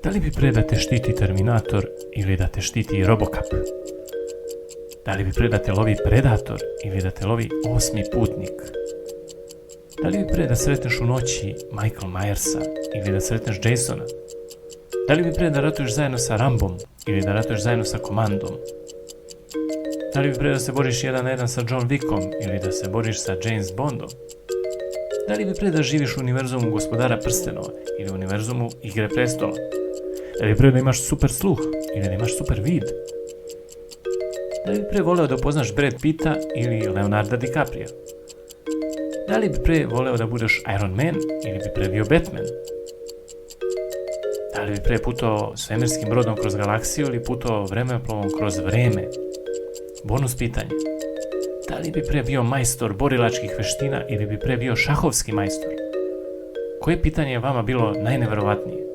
Da li bi pre da te štiti Terminator ili da te štiti Robocop? Da li bi pre da te lovi Predator ili da te lovi Osmi putnik? Da li bi pre da sretneš u noći Michael Myersa ili da sretneš Jasona? Da li bi pre da ratuješ zajedno sa Rambom ili da ratuješ zajedno sa Komandom? Da li bi pre da se boriš jedan na jedan sa John Wickom ili da se boriš sa James Bondom? Da li bi pre da živiš u univerzumu Gospodara prstenova ili u univerzumu Igre prestola? Da li bi pre da imaš super sluh ili da imaš super vid? Da li bi pre voleo da upoznaš Brad Pitta ili Leonarda DiCaprio? Da li bi pre voleo da budeš Iron Man ili bi pre bio Batman? Da li bi pre putovao svemirskim brodom kroz galaksiju ili putovao vremeplovom kroz vreme? Bonus pitanje. Da li bi pre bio majstor borilačkih veština ili bi pre bio šahovski majstor? Koje pitanje je vama bilo najneverovatnije?